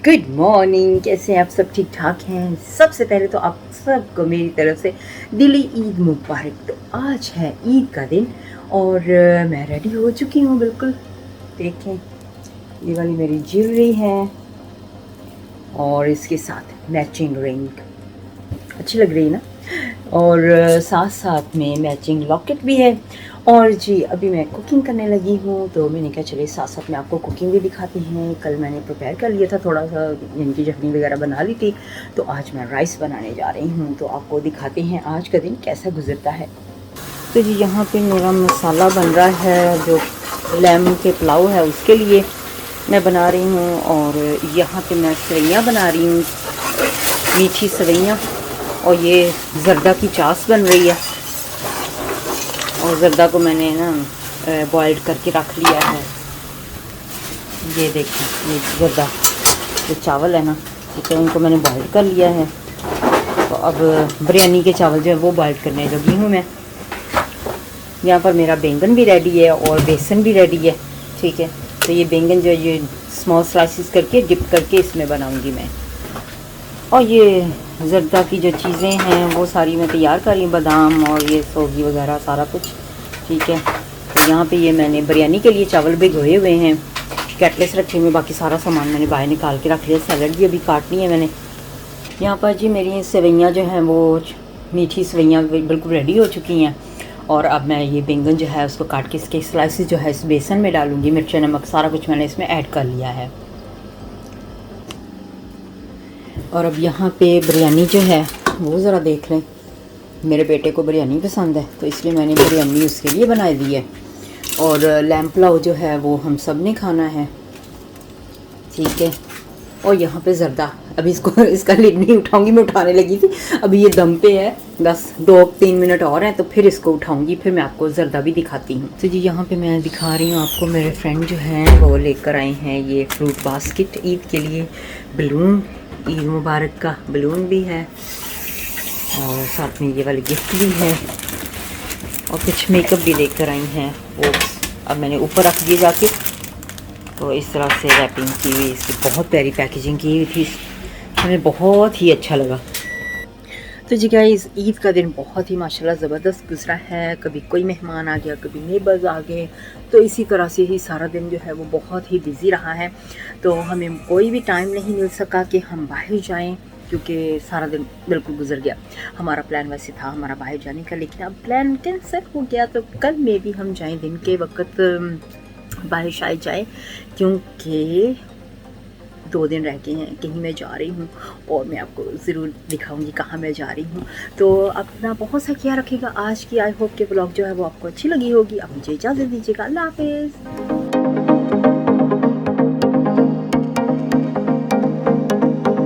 Good morning. कैसे हैं आप? सब ठीक ठाक हैं? सबसे पहले तो आप सबको मेरी तरफ से दिली ईद मुबारक। तो आज है ईद का दिन और मैं रेडी हो चुकी हूँ बिल्कुल। देखें, ये वाली मेरी ज्वेलरी है और इसके साथ मैचिंग रिंग अच्छी लग रही है ना। और साथ साथ में मैचिंग लॉकेट भी है। और जी अभी मैं कुकिंग करने लगी हूँ, तो मैंने कहा चलिए साथ साथ में आपको कुकिंग भी दिखाते हैं। कल मैंने प्रिपेयर कर लिया था थोड़ा सा, इनकी चटनी वगैरह बना ली थी, तो आज मैं राइस बनाने जा रही हूँ। तो आपको दिखाते हैं आज का दिन कैसा गुजरता है। तो जी यहाँ पे मेरा मसाला बन रहा है, जो लेमन के पुलाव है उसके लिए मैं बना रही हूँ। और यहाँ पे मैं सेवइयाँ बना रही हूँ, मीठी सेवइयाँ। और ये ज़र्दा की चास बन रही है। और ज़र्दा को मैंने ना बॉइल्ड करके रख लिया है। ये देखें, ये ज़र्दा जो चावल है ना, ठीक है, उनको मैंने बॉइल्ड कर लिया है। तो अब बिरयानी के चावल जो है वो बॉइल्ड करने लगी हूँ मैं। यहाँ पर मेरा बैंगन भी रेडी है और बेसन भी रेडी है, ठीक है। तो ये बैंगन जो है ये स्मॉल स्लाइसिस करके डिप करके इसमें बनाऊँगी मैं। और ये ज़र्दा की जो चीज़ें हैं वो सारी मैं तैयार कर रही हूँ, बादाम और ये सोगी वगैरह सारा कुछ, ठीक है। तो यहाँ पे ये मैंने बिरयानी के लिए चावल भिगोए हुए हैं, कैटलेस रखे हुए, बाकी सारा सामान मैंने बाहर निकाल के रख लिया। सैलड भी अभी काटनी है मैंने। यहाँ पर जी मेरी सेवइयाँ जो हैं वो मीठी सेवइयाँ बिल्कुल रेडी हो चुकी हैं। और अब मैं ये बैंगन जो है उसको काट के इसके स्लाइसिस जो है इस बेसन में डालूँगी। मिर्च नमक सारा कुछ मैंने इसमें ऐड कर लिया है। और अब यहाँ पे बिरयानी जो है वो ज़रा देख लें। मेरे बेटे को बिरयानी पसंद है, तो इसलिए मैंने बिरयानी उसके लिए बना दी है। और लैम्प पुलाव जो है वो हम सब ने खाना है, ठीक है। और यहाँ पे ज़र्दा, अभी इसको इसका लिड नहीं उठाऊंगी, मैं उठाने लगी थी, अभी ये दम पे है। बस 2-3 मिनट और हैं तो फिर इसको उठाऊंगी, फिर मैं आपको ज़र्दा भी दिखाती हूँ। तो जी यहाँ पे मैं दिखा रही हूँ आपको, मेरे फ्रेंड जो हैं वो लेकर आए हैं ये फ्रूट बास्केट ईद के लिए। बलून, ईद मुबारक का बलून भी है और साथ में ये वाली गिफ्ट भी है। और कुछ मेकअप भी लेकर आई हैं, वो अब मैंने ऊपर रख दिए जाके। तो इस तरह से रैपिंग की हुई, इसकी बहुत प्यारी पैकेजिंग की हुई थी, हमें बहुत ही अच्छा लगा। तो जी गाइस, ईद का दिन बहुत ही माशाल्लाह ज़बरदस्त गुजरा है। कभी कोई मेहमान आ गया, कभी नेबर्स आ गए, तो इसी तरह से ही सारा दिन जो है वो बहुत ही बिज़ी रहा है। तो हमें कोई भी टाइम नहीं मिल सका कि हम बाहर जाएं, क्योंकि सारा दिन बिल्कुल गुजर गया। हमारा प्लान वैसे था हमारा बाहर जाने का, लेकिन अब प्लान कैंसिल हो गया। तो कल में भी हम जाएँ, दिन के वक्त बाहर शायद जाए, क्योंकि 2 दिन रह गए हैं। कहीं मैं जा रही हूँ और मैं आपको ज़रूर दिखाऊंगी कहाँ मैं जा रही हूँ। तो अपना बहुत सा ख्याल रखिएगा। आज की आई होप के ब्लॉग जो है वो आपको अच्छी लगी होगी। अब मुझे इजाज़त दीजिएगा। अल्लाह हाफिज़।